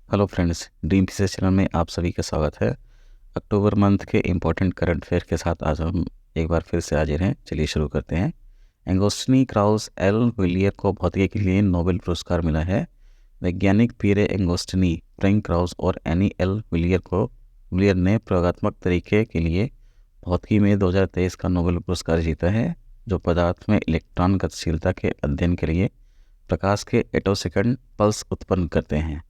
Hello friends, dream pieces channel में आप सभी का स्वागत है। अक्टूबर मंथ के इम्पोर्टेंट करंट अफेयर के साथ आज हम एक बार फिर से हाजिर हैं। चलिए शुरू करते हैं। एंगोस्टनी क्राउस एल विलियर को भौतिकी के लिए नोबेल पुरस्कार मिला है। वैज्ञानिक पीरे एंगोस्टनी, फ्रैंक क्राउस और एनी एल विलियर ने प्रयोगात्मक तरीके के लिए भौतिकी में 2023 का नोबेल पुरस्कार जीता है, जो पदार्थ में इलेक्ट्रॉन गतिशीलता के अध्ययन के लिए प्रकाश के एटोसेकंड पल्स उत्पन्न करते हैं।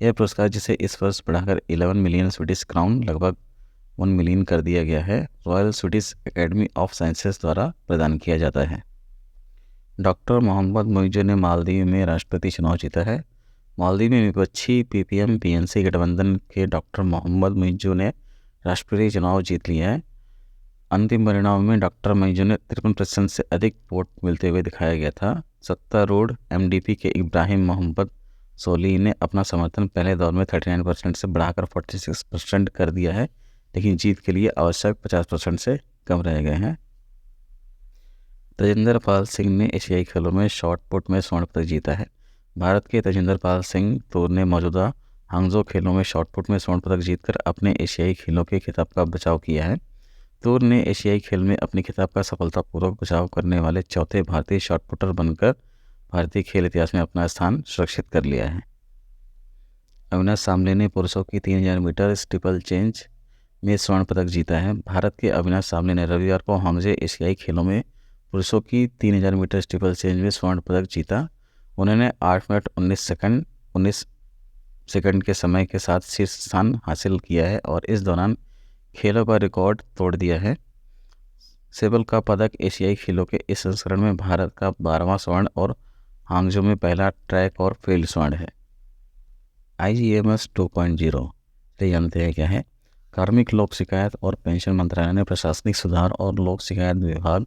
यह पुरस्कार, जिसे इस वर्ष बढ़ाकर 11 मिलियन स्वीडिश क्राउन लगभग 1 मिलियन कर दिया गया है, royal Swedish academy of sciences द्वारा प्रदान किया जाता है। डॉक्टर मोहम्मद मुइज़्ज़ ने मालदीव में राष्ट्रपति चुनाव जीता है। मालदीव में विपक्षी पीपीएम पीएनसी गठबंधन के डॉक्टर मोहम्मद मुइज़्ज़ ने राष्ट्रपति चुनाव जीत लिया है। अंतिम परिणाम में डॉक्टर मुइज़्ज़ ने 53% से अधिक वोट मिलते हुए दिखाया गया था। सत्तारूढ़ एमडीपी के इब्राहिम मोहम्मद सोली ने अपना समर्थन पहले दौर में 39% से बढ़ाकर 46% कर दिया है, लेकिन जीत के लिए आवश्यक 50% से कम रह गए हैं। तजिंदर पाल सिंह ने एशियाई खेलों में शॉट पुट में स्वर्ण पदक जीता है। भारत के तजिंदर पाल सिंह तूर ने मौजूदा हांगजो खेलों में शॉट पुट में स्वर्ण पदक जीतकर अपने एशियाई खेलों के खिताब का बचाव किया है। तूर ने एशियाई खेल में अपने खिताब का सफलतापूर्वक बचाव करने वाले चौथे भारतीय शॉट पुटर बनकर भारतीय खेल इतिहास में अपना स्थान सुरक्षित कर लिया है। अविनाश सामले ने पुरुषों की 3000 मीटर स्टीपल चेंज में स्वर्ण पदक जीता है। भारत के अविनाश सामले ने रविवार को हांगजे एशियाई खेलों में पुरुषों की 3000 मीटर स्टीपल चेंज में स्वर्ण पदक जीता। उन्होंने 8 मिनट 19 सेकंड के समय के साथ शीर्ष स्थान हासिल किया है और इस दौरान खेलों का रिकॉर्ड तोड़ दिया है। सेबल का पदक एशियाई खेलों के इस संस्करण में भारत का 12वां स्वर्ण और हांगजो में पहला ट्रैक और फील्ड स्वर्ण है। IGMS 2.0 ये जानते हैं क्या है? कार्मिक लोक शिकायत और पेंशन मंत्रालय ने प्रशासनिक सुधार और लोक शिकायत विभाग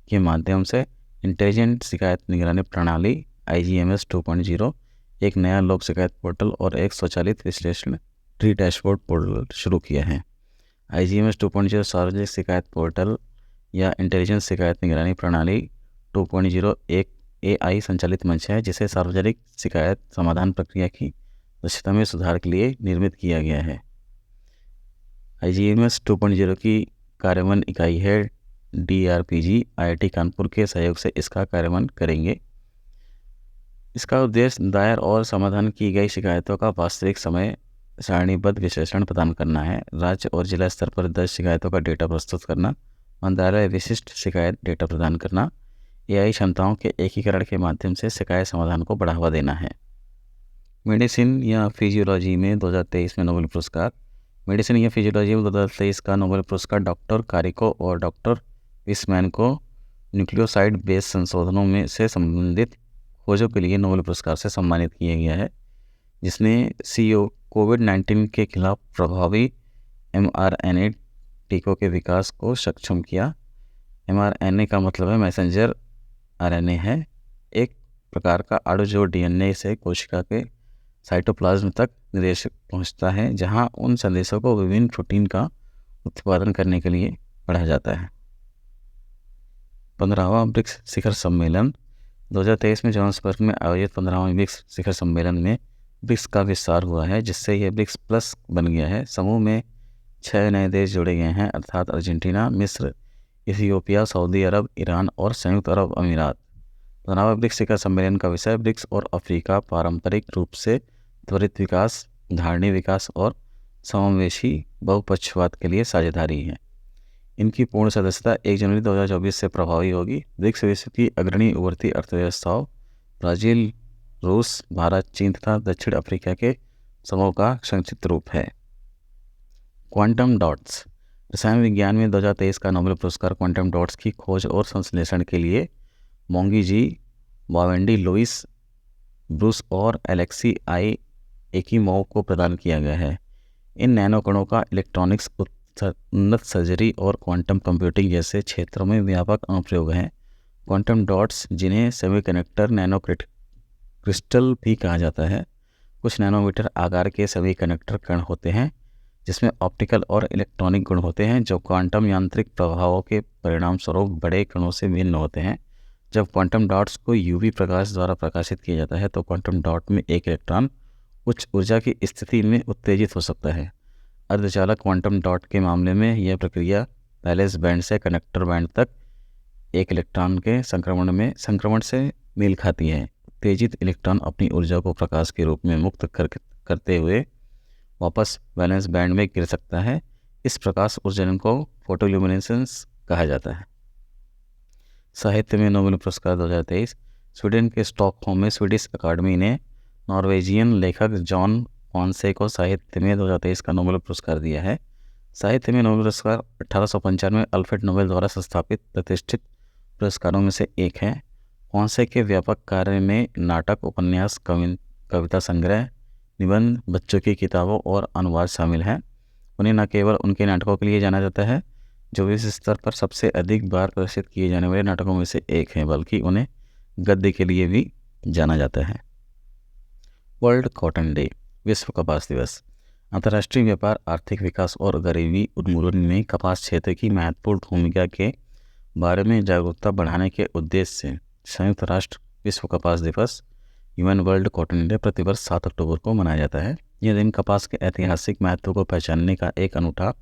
के माध्यम से इंटेलिजेंट शिकायत निगरानी प्रणाली IGMS 2.0 एक नया लोक शिकायत पोर्टल और एक स्वचालित विश्लेषण ट्री डैशबोर्ड पोर्टल शुरू किया है। IGMS 2.0 सार्वजनिक शिकायत पोर्टल या इंटेलिजेंट शिकायत निगरानी प्रणाली 2.0 एक AI संचालित मंच है, जिसे सार्वजनिक शिकायत समाधान प्रक्रिया की दक्षता में सुधार के लिए निर्मित किया गया है। IGMS 2.0 की कार्यान्वयन इकाई है DRPG IIT कानपुर के सहयोग से इसका कार्यान्वयन करेंगे। इसका उद्देश्य दायर और समाधान की गई शिकायतों का वास्तविक समय सारणीबद्ध विश्लेषण प्रदान करना है। राज्य और जिला स्तर पर दर्ज शिकायतों का डेटा प्रस्तुत करना, मंत्रालय विशिष्ट शिकायत डेटा प्रदान करना, AI क्षमताओं के एकीकरण के माध्यम से शिकायत समाधान को बढ़ावा देना है। मेडिसिन या फिजियोलॉजी में 2023 में नोबेल पुरस्कार। मेडिसिन या फिजियोलॉजी में 2023 का नोबेल पुरस्कार डॉक्टर कारिको और डॉक्टर विसमैन को न्यूक्लियोसाइड बेस संशोधनों में से संबंधित खोजों के लिए नोबेल पुरस्कार से सम्मानित किया गया है, जिसने कोविड-19 के खिलाफ प्रभावी mRNA टीकों के विकास को सक्षम किया। mRNA का मतलब है मैसेंजर RNA है, एक प्रकार का अणु जो DNA से कोशिका के साइटोप्लाज्म तक निर्देश पहुंचता है, जहां उन संदेशों को विभिन्न प्रोटीन का उत्पादन करने के लिए पढ़ा जाता है। 15वां ब्रिक्स शिखर सम्मेलन। 2023 में जोहान्सबर्ग में आयोजित 15वां ब्रिक्स शिखर सम्मेलन में ब्रिक्स का विस्तार हुआ है, जिससे यह ब्रिक्स प्लस बन गया है। समूह में 6 नए देश जोड़े गए हैं, अर्थात अर्जेंटीना, मिस्र, इथियोपिया, सऊदी अरब, ईरान और संयुक्त अरब अमीरात। 15वां ब्रिक्स शिखर सम्मेलन का विषय ब्रिक्स और अफ्रीका पारंपरिक रूप से त्वरित विकास, धारणीय विकास और समावेशी बहुपक्षवाद के लिए साझेदारी है। इनकी पूर्ण सदस्यता 1 जनवरी 2024 से प्रभावी होगी। ब्रिक्स विश्व की अग्रणी उभरती अर्थव्यवस्थाओं ब्राज़ील, रूस, भारत, चीन तथा दक्षिण अफ्रीका के समूह का संक्षिप्त रूप है। Quantum dots. रसायन विज्ञान में 2023 का नोबेल पुरस्कार क्वांटम डॉट्स की खोज और संश्लेषण के लिए मोंगी जी, वावेंडी लुइस, ब्रूस और एलेक्सी आई एकीमोव को प्रदान किया गया है। इन नैनो कणों का इलेक्ट्रॉनिक्स, उन्नत सर्जरी और क्वांटम कंप्यूटिंग जैसे क्षेत्रों में व्यापक अनुप्रयोग हैं। क्वांटम डॉट्स, जिन्हें सेमीकंडक्टर नैनो क्रिस्टल भी कहा जाता है, कुछ नैनोमीटर आकार के सेमीकंडक्टर कण होते हैं, जिसमें ऑप्टिकल और इलेक्ट्रॉनिक गुण होते हैं, जो क्वांटम यांत्रिक प्रभावों के परिणाम स्वरूप बड़े कणों से भिन्न होते हैं। जब क्वांटम डॉट्स को UV प्रकाश द्वारा प्रकाशित किया जाता है तो क्वांटम डॉट में एक इलेक्ट्रॉन उच्च ऊर्जा की स्थिति में उत्तेजित हो सकता है। अर्धचालक क्वांटम डॉट के मामले में यह प्रक्रिया वैलेंस बैंड से कंडक्टर बैंड तक एक इलेक्ट्रॉन के संक्रमण से मेल खाती है। उत्तेजित इलेक्ट्रॉन अपनी ऊर्जा को प्रकाश के रूप में मुक्त करते हुए वापस वैलेंस बैंड में गिर सकता है। इस प्रकाश ऊर्जन को फोटोल्यूमिनेसेंस कहा जाता है। साहित्य में नोबेल पुरस्कार 2023। स्वीडन के स्टॉकहोम में स्वीडिश अकादमी ने नॉर्वेजियन लेखक जॉन फॉन्से को साहित्य में 2023 का नोबेल पुरस्कार दिया है। साहित्य में नोबेल पुरस्कार 1895 में अल्फ्रेड नोबेल द्वारा संस्थापित प्रतिष्ठित पुरस्कारों में से एक है। फॉन्से के व्यापक कार्य में नाटक, उपन्यास, कविता संग्रह, निबंध, बच्चों की किताबों और अनुवाद शामिल हैं। उन्हें न केवल उनके नाटकों के लिए जाना जाता है जो विश्व स्तर पर सबसे अधिक बार प्रदर्शित किए जाने वाले नाटकों में से एक हैं, बल्कि उन्हें गद्य के लिए भी जाना जाता है। वर्ल्ड कॉटन डे, विश्व कपास दिवस। अंतर्राष्ट्रीय व्यापार, आर्थिक विकास और गरीबी उन्मूलन में कपास क्षेत्र की महत्वपूर्ण भूमिका के बारे में जागरूकता बढ़ाने के उद्देश्य से संयुक्त राष्ट्र विश्व कपास दिवस ह्यूमन वर्ल्ड कॉटन डे प्रतिवर्ष 7 अक्टूबर को मनाया जाता है। यह दिन कपास के ऐतिहासिक महत्व को पहचानने का एक अनूठा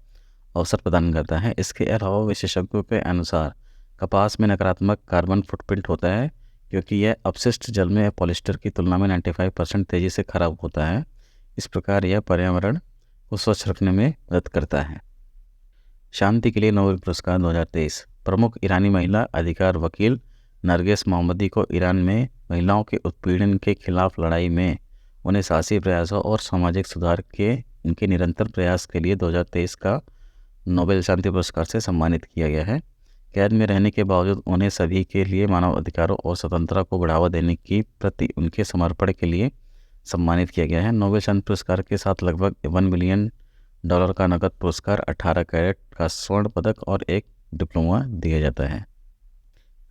अवसर प्रदान करता है। इसके अलावा विशेषज्ञों के अनुसार कपास में नकारात्मक कार्बन फुटप्रिंट होता है क्योंकि यह अपशिष्ट जल में पॉलिस्टर की तुलना में 95% तेज़ी से खराब होता है। इस प्रकार यह पर्यावरण को स्वच्छ रखने में मदद करता है। शांति के लिए नोबेल पुरस्कार 2023। प्रमुख ईरानी महिला अधिकार वकील नरगिस मोहम्मदी को ईरान में महिलाओं के उत्पीड़न के खिलाफ लड़ाई में उन्हें साहसी प्रयासों और सामाजिक सुधार के उनके निरंतर प्रयास के लिए 2023 का नोबेल शांति पुरस्कार से सम्मानित किया गया है। कैद में रहने के बावजूद उन्हें सभी के लिए मानव अधिकारों और स्वतंत्रता को बढ़ावा देने की प्रति उनके समर्पण के लिए सम्मानित किया गया है। नोबेल शांति पुरस्कार के साथ लगभग $1 मिलियन का नकद पुरस्कार, 18 कैरेट का स्वर्ण पदक और एक डिप्लोमा दिया जाता है।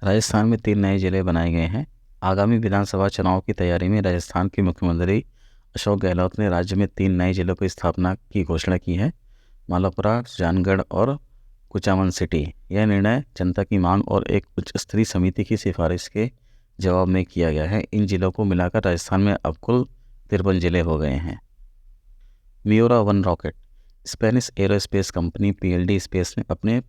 राजस्थान में 3 नए जिले बनाए गए हैं। आगामी विधानसभा चुनाव की तैयारी में राजस्थान के मुख्यमंत्री अशोक गहलोत ने राज्य में 3 नए जिलों की स्थापना की घोषणा की है, मालपुरा, जानगढ़ और कुचामन सिटी। यह निर्णय जनता की मांग और एक उच्च स्तरीय समिति की सिफारिश के जवाब में किया गया है। इन जिलों को मिलाकर राजस्थान में अब कुल 53 जिले हो गए हैं। मियोरा 1 rocket. Spanish aerospace company PLD space ने अपने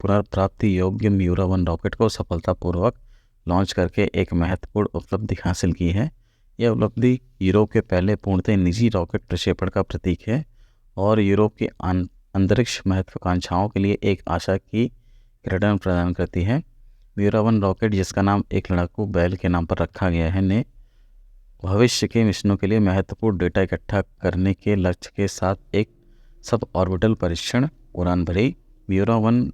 पुनर्प्राप्ति योग्य मियोरा 1 रॉकेट को सफलतापूर्वक लॉन्च करके एक महत्वपूर्ण उपलब्धि हासिल की है। यह उपलब्धि यूरोप के पहले पूर्णतः निजी रॉकेट प्रक्षेपण का प्रतीक है और यूरोप की अंतरिक्ष महत्वाकांक्षाओं के लिए एक आशा की किरण प्रदान करती है। मियोरा 1 रॉकेट, जिसका नाम एक लड़ाकू बैल के नाम पर रखा गया है, ने भविष्य के मिशनों के लिए महत्वपूर्ण डेटा इकट्ठा करने के लक्ष्य के साथ एक सब ऑर्बिटल परीक्षण उड़ान भरी। मियोरा 1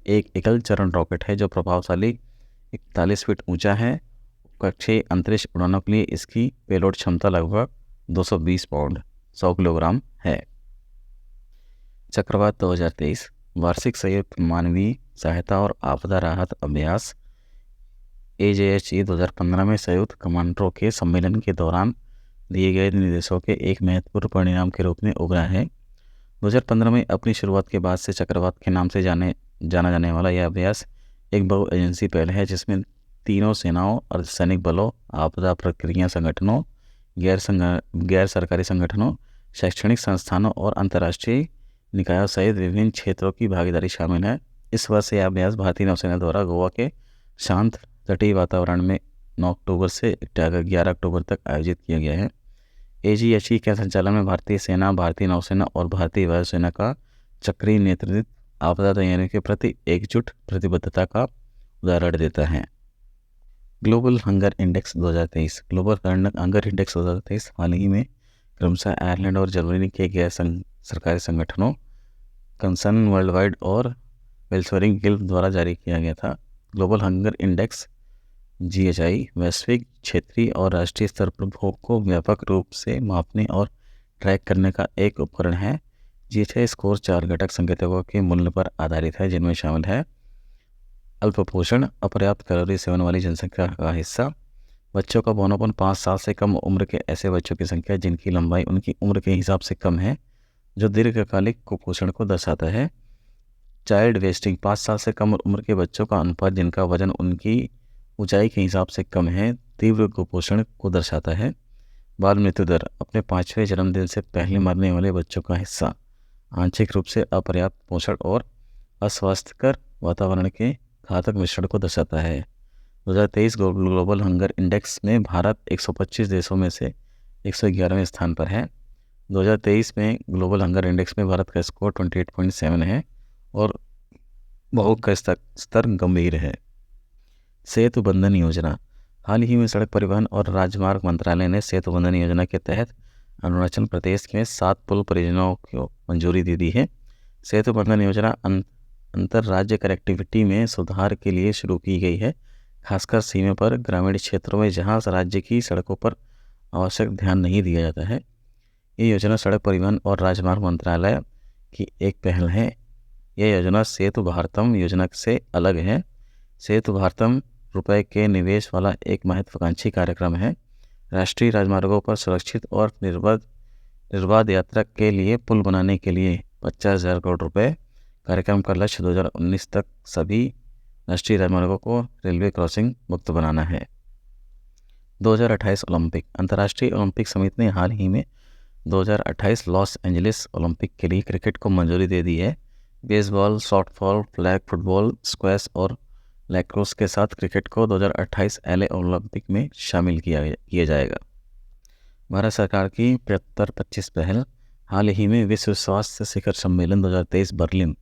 एक एकल चरण रॉकेट है जो प्रभावशाली 41 फीट ऊंचा है। कक्षीय अंतरिक्ष उड़ानों के लिए इसकी पेलोड क्षमता लगभग 220 पाउंड 100 किलोग्राम है। चक्रवात 2023 वार्षिक संयुक्त मानवीय सहायता और आपदा राहत अभ्यास AJHE 2015 में संयुक्त कमांडरों के सम्मेलन के दौरान दिए गए निर्देशों के एक महत्वपूर्ण परिणाम के रूप में उभरा है। 2015 में अपनी शुरुआत के बाद से चक्रवात के नाम से जाना जाने वाला यह अभ्यास एक बहु एजेंसी पहल है जिसमें तीनों सेनाओं, अर्धसैनिक बलों, आपदा प्रक्रिया संगठनों, गैर सरकारी संगठनों, शैक्षणिक संस्थानों और अंतर्राष्ट्रीय निकायों सहित विभिन्न क्षेत्रों की भागीदारी शामिल है। इस वर्ष यह अभ्यास भारतीय नौसेना द्वारा गोवा के शांत तटीय वातावरण में 9 अक्टूबर से 11 अक्टूबर तक आयोजित किया गया है। AJHE के संचालन में भारतीय सेना, भारतीय नौसेना और भारतीय वायुसेना का चक्रीय नेतृत्व आपदा तैयारी के प्रति एकजुट प्रतिबद्धता का उदाहरण देता है। Global hunger index 2023। Global hunger index 2023 हाल ही में क्रमशः आयरलैंड और जर्मनी के गैर सरकारी संगठनों कंसर्न वर्ल्ड वाइड और वेल्सवरिंग गिल्ड द्वारा जारी किया गया था। ग्लोबल हंगर इंडेक्स GHI वैश्विक, क्षेत्रीय और राष्ट्रीय स्तर पर भूख को व्यापक रूप से मापने और ट्रैक करने का एक उपकरण है। GHI स्कोर 4 घटक संकेतकों के मूल्य पर आधारित है, जिनमें शामिल है अल्पपोषण, अपर्याप्त कैलोरी सेवन वाली जनसंख्या का हिस्सा, बच्चों का बौनापन, 5 साल से कम उम्र के ऐसे बच्चों की संख्या जिनकी लंबाई उनकी उम्र के हिसाब से कम है, जो दीर्घकालिक कुपोषण को दर्शाता है, चाइल्ड वेस्टिंग, 5 साल से कम उम्र के बच्चों का अनुपात जिनका वजन उनकी ऊंचाई के हिसाब से कम है, तीव्र कुपोषण को दर्शाता है, बाल मृत्यु दर अपने 5वें जन्मदिन से पहले मरने वाले बच्चों का हिस्सा आंशिक रूप से अपर्याप्त पोषण और अस्वास्थ्यकर वातावरण के घातक मिश्रण को दर्शाता है। 2023 ग्लोबल हंगर इंडेक्स में भारत 125 देशों में से 111वें स्थान पर है। 2023 में ग्लोबल हंगर इंडेक्स में भारत का स्कोर 28.7 है और भूख का स्तर गंभीर है। सेतु बंधन योजना। हाल ही में सड़क परिवहन और राजमार्ग मंत्रालय ने सेतु बंधन योजना के तहत अरुणाचल प्रदेश में 7 पुल परियोजनाओं को मंजूरी दे दी है। सेतु बंधन योजना अंतर राज्य कनेक्टिविटी में सुधार के लिए शुरू की गई है, खासकर सीमा पर ग्रामीण क्षेत्रों में जहां राज्य की सड़कों पर आवश्यक ध्यान नहीं दिया जाता है। ये योजना सड़क परिवहन और राजमार्ग मंत्रालय की एक पहल है। यह योजना सेतु भारतम योजना से अलग है। सेतु भारतम रुपए के निवेश वाला एक महत्वाकांक्षी कार्यक्रम है। राष्ट्रीय राजमार्गों पर सुरक्षित और निर्बाध यात्रा के लिए पुल बनाने के लिए 50,000 करोड़ रुपए। कार्यक्रम का लक्ष्य 2019 तक सभी राष्ट्रीय राजमार्गों को रेलवे क्रॉसिंग मुक्त बनाना है। 2028 ओलंपिक। अंतर्राष्ट्रीय ओलंपिक समिति ने हाल ही में 2028 लॉस एंजलिस ओलंपिक के लिए क्रिकेट को मंजूरी दे दी है। Baseball, softball, flag football, squash और लैक्रोस के साथ क्रिकेट को 2028 एलए ओलंपिक में शामिल किया जाएगा। भारत सरकार की 75-25 पहल। हाल ही में विश्व स्वास्थ्य शिखर सम्मेलन 2023 बर्लिन,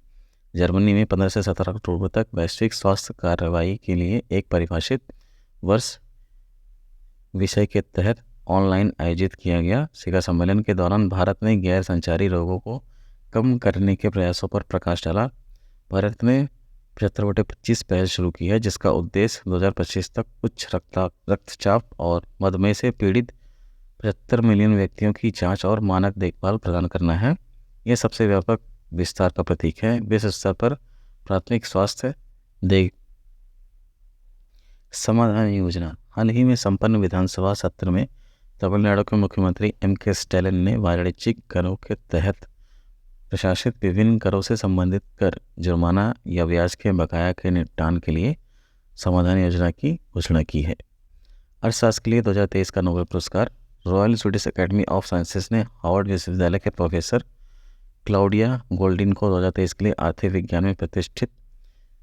जर्मनी में 15 से 17 अक्टूबर तक वैश्विक स्वास्थ्य कार्रवाई के लिए एक परिभाषित वर्ष विषय के तहत ऑनलाइन आयोजित किया गया। शिखर सम्मेलन के दौरान भारत ने गैर संचारी रोगों को कम करने के प्रयासों पर प्रकाश डाला। भारत ने 75/25 पहल शुरू की है, जिसका उद्देश्य 2025 तक उच्च रक्तचाप और मधुमेह से पीड़ित 75 मिलियन व्यक्तियों की जांच और मानक देखभाल प्रदान करना है। यह सबसे व्यापक विस्तार का प्रतीक है। विश्व स्तर पर प्राथमिक स्वास्थ्य समाधान योजना। हाल ही में संपन्न विधानसभा सत्र में तमिलनाडु के मुख्यमंत्री M.K. स्टैलिन ने वाणिज्यिक करों के तहत प्रशासित विभिन्न करों से संबंधित कर, जुर्माना या ब्याज के बकाया के निपटान के लिए समाधान योजना की घोषणा की है। अर्थशास्त्र के लिए 2023 का नोबेल पुरस्कार। Royal Swedish academy of sciences ने हार्वर्ड विश्वविद्यालय के प्रोफेसर क्लाउडिया गोल्डिन को 2023 के लिए आर्थिक विज्ञान में प्रतिष्ठित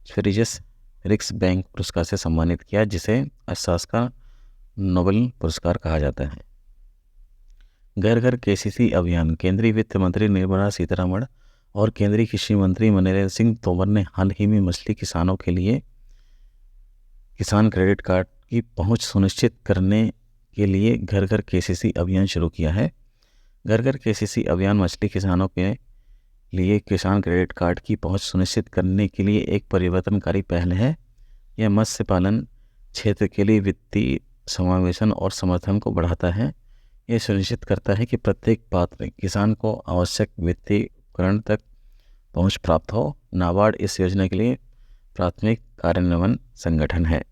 फ्रिजस रिक्स बैंक पुरस्कार से सम्मानित किया, जिसे अर्थशास्त्र का नोबेल पुरस्कार कहा जाता है। घर घर केसीसी अभियान। केंद्रीय वित्त मंत्री निर्मला सीतारमण और केंद्रीय कृषि मंत्री नरेंद्र सिंह तोमर ने हाल ही में मछली किसानों के लिए किसान क्रेडिट कार्ड की पहुंच सुनिश्चित करने के लिए घर घर केसीसी अभियान शुरू किया है। घर घर केसीसी अभियान मछली किसानों के लिए किसान क्रेडिट कार्ड की पहुंच सुनिश्चित करने के लिए एक परिवर्तनकारी पहल है। यह मत्स्य पालन क्षेत्र के लिए वित्तीय समावेशन और समर्थन को बढ़ाता है। यह सुनिश्चित करता है कि प्रत्येक पात्र किसान को आवश्यक वित्तीय उपकरण तक पहुंच प्राप्त हो। नाबार्ड इस योजना के लिए प्राथमिक कार्यान्वयन संगठन है।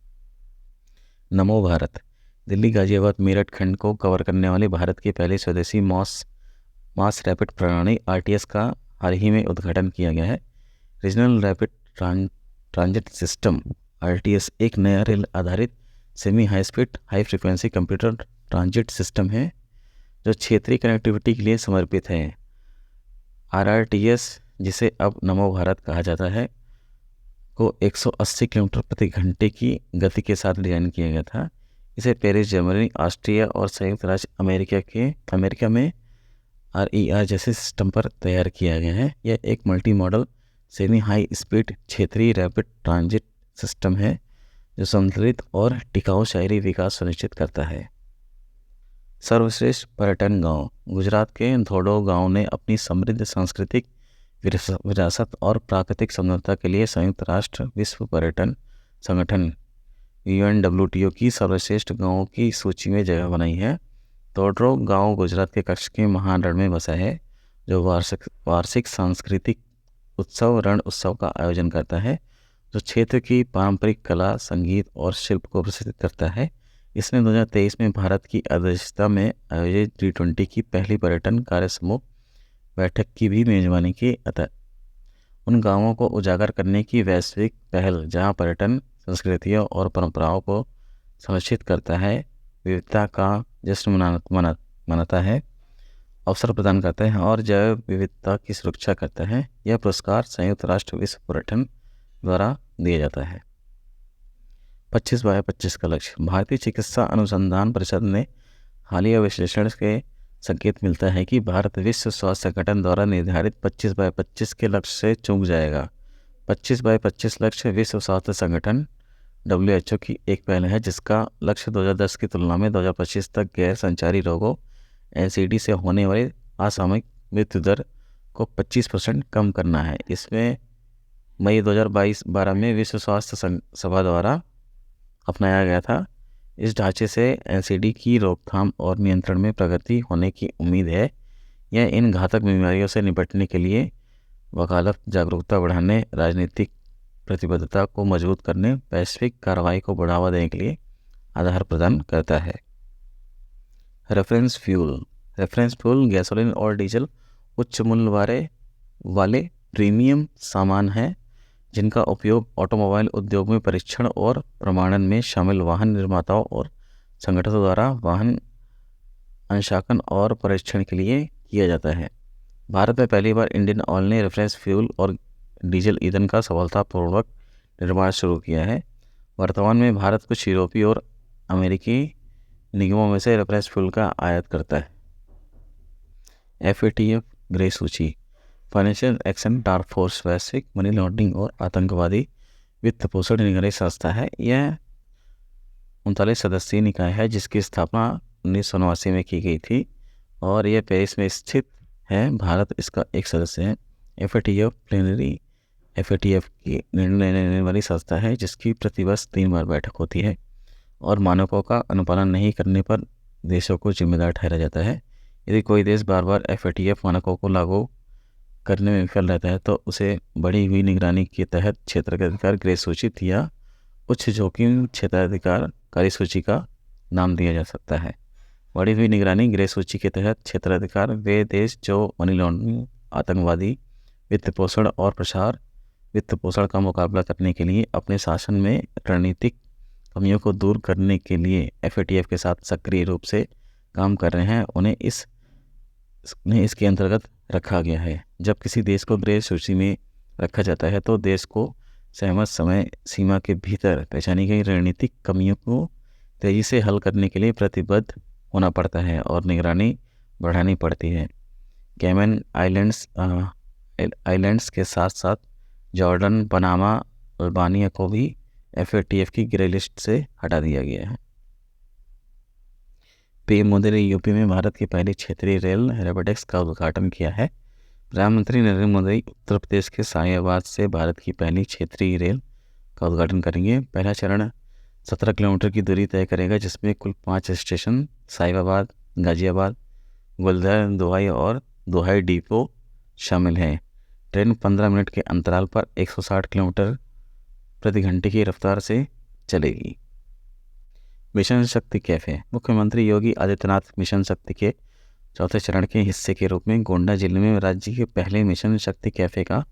नमो भारत। दिल्ली, गाजियाबाद, मेरठ खंड को कवर करने वाली भारत की पहली स्वदेशी मास रैपिड प्रणाली RTS का हाल ही में उद्घाटन किया गया है। Regional rapid transit system RTS एक नया रेल आधारित semi high speed high frequency computer transit system है जो क्षेत्रीय कनेक्टिविटी के लिए समर्पित है। RRTS, जिसे अब नमो भारत कहा जाता है, को 180 किलोमीटर प्रति घंटे की गति के साथ डिजाइन किया गया था। इसे पेरिस, जर्मनी, ऑस्ट्रिया और संयुक्त राज्य अमेरिका में RER जैसे सिस्टम पर तैयार किया गया है। यह एक multi modal semi high speed क्षेत्रीय रैपिड ट्रांजिट सिस्टम है जो संतुलित और टिकाऊ शहरी विकास सुनिश्चित करता है। सर्वश्रेष्ठ पर्यटन गांव। गुजरात के धोडो गांव ने अपनी समृद्ध सांस्कृतिक विरासत और प्राकृतिक सुंदरता के लिए संयुक्त राष्ट्र विश्व पर्यटन संगठन UNWTO की सर्वश्रेष्ठ गांवों की सूची में जगह बनाई है। धोडो गांव गुजरात के कच्छ के महारण में बसा है, जो वार्षिक सांस्कृतिक उत्सव रण उत्सव का आयोजन करता है, जो क्षेत्र की पारंपरिक कला, संगीत और शिल्प को प्रदर्शित करता है। इसने 2023 में भारत की अध्यक्षता में आयोजित G20 की पहली पर्यटन कार्य समूह बैठक की भी मेजबानी की। अतः उन गांवों को उजागर करने की वैश्विक पहल जहां पर्यटन संस्कृतियों और परंपराओं को संरक्षित करता है, विविधता का जश्न बनाता है, अवसर प्रदान करता है और जैव विविधता की सुरक्षा करता है। यह पुरस्कार संयुक्त राष्ट्र विश्व पर्यटन द्वारा दिया जाता है। 25/25 का लक्ष्य। भारतीय चिकित्सा अनुसंधान परिषद ने हालिया विश्लेषण के संकेत मिलता है कि भारत विश्व स्वास्थ्य संगठन द्वारा निर्धारित 25/25 के लक्ष्य से चूक जाएगा। 25/25 लक्ष्य विश्व स्वास्थ्य संगठन WHO की एक पहल है, जिसका लक्ष्य 2010 की तुलना में 2025 तक गैर संचारी रोगों NCD से होने वाली असामयिक मृत्यु दर को 25% कम करना है। इसमें मई 2012 में विश्व स्वास्थ्य सभा द्वारा अपनाया गया था। इस ढांचे से NCD की रोकथाम और नियंत्रण में प्रगति होने की उम्मीद है। यह इन घातक बीमारियों से निपटने के लिए वकालत, जागरूकता बढ़ाने, राजनीतिक प्रतिबद्धता को मजबूत करने, वैश्विक कार्रवाई को बढ़ावा देने के लिए आधार प्रदान करता है। रेफरेंस फ्यूल गैसोलीन और डीजल उच्च मूल्य वाले प्रीमियम सामान हैं, जिनका उपयोग ऑटोमोबाइल उद्योग में परीक्षण और प्रमाणन में शामिल वाहन निर्माताओं और संगठनों द्वारा वाहन अंशांकन और परीक्षण के लिए किया जाता है। भारत में पहली बार इंडियन ऑयल ने रेफरेंस फ्यूल और डीजल ईंधन का सफलतापूर्वक निर्माण शुरू किया है। वर्तमान में भारत कुछ यूरोपीय और अमेरिकी निगमों में से रेफरेंस फ्यूल का आयात करता है। FATF ग्रे सूची। फाइनेंशियल एक्शन टास्क फोर्स वैश्विक मनी लॉन्ड्रिंग और आतंकवादी वित्त पोषण निगरानी संस्था है। यह 39 सदस्यीय निकाय है, जिसकी स्थापना 1989 में की गई थी और यह पेरिस में स्थित है। भारत इसका एक सदस्य है। FATF प्लेनरी FATF की निर्णय लेने वाली संस्था है, जिसकी प्रतिवर्ष 3 बार बैठक होती है और मानकों का अनुपालन नहीं करने पर देशों को जिम्मेदार ठहराया जाता है। यदि कोई देश बार बार FATF मानकों को लागू करने में विफल रहता है तो उसे बढ़ी हुई निगरानी के तहत क्षेत्राधिकार ग्रे सूचित या उच्च जोखिम क्षेत्राधिकार काली सूची का नाम दिया जा सकता है। बढ़ी हुई निगरानी ग्रे सूची के तहत क्षेत्राधिकार वे देश जो मनी लॉन्ड्रिंग, आतंकवादी वित्त पोषण और प्रसार वित्त पोषण का मुकाबला करने के लिए अपने शासन में रणनीतिक कमियों को दूर करने के लिए FATF के साथ सक्रिय रूप से काम कर रहे हैं, उन्हें इसके अंतर्गत रखा गया है। जब किसी देश को ग्रे सूची में रखा जाता है तो देश को सहमत समय सीमा के भीतर पहचानी गई रणनीतिक कमियों को तेज़ी से हल करने के लिए प्रतिबद्ध होना पड़ता है और निगरानी बढ़ानी पड़ती है। कैमन आइलैंड्स के साथ साथ जॉर्डन, पनामा, अल्बानिया को भी FATF की ग्रे लिस्ट से हटा दिया गया है। PM मोदी ने यूपी में भारत की पहली क्षेत्रीय रेल रैपिडेक्स का उद्घाटन किया है। प्रधानमंत्री नरेंद्र मोदी उत्तर प्रदेश के साहिबाबाद से भारत की पहली क्षेत्रीय रेल का उद्घाटन करेंगे। पहला चरण 17 किलोमीटर की दूरी तय करेगा, जिसमें कुल 5 स्टेशन साहिबाबाद, गाजियाबाद, ग्वालियर, दोहाई और दोहाई डिपो शामिल हैं। ट्रेन 15 मिनट के अंतराल पर 160 किलोमीटर प्रति घंटे की रफ्तार से चलेगी। मिशन शक्ति कैफ़े। मुख्यमंत्री योगी आदित्यनाथ मिशन शक्ति के चौथे चरण के हिस्से के रूप में गोंडा जिले में राज्य के पहले मिशन शक्ति कैफ़े का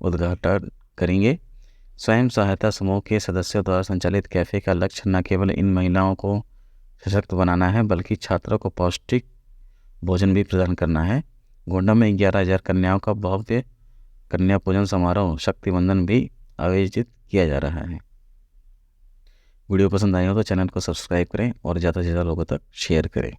उद्घाटन करेंगे। स्वयं सहायता समूह के सदस्यों द्वारा संचालित कैफ़े का लक्ष्य न केवल इन महिलाओं को सशक्त बनाना है, बल्कि छात्रों को पौष्टिक भोजन भी प्रदान करना है। गोंडा में 11,000 कन्याओं का भव्य कन्या पूजन समारोह शक्ति बंधन भी आयोजित किया जा रहा है। वीडियो पसंद आए हो तो चैनल को सब्सक्राइब करें और ज़्यादा से ज़्यादा लोगों तक शेयर करें।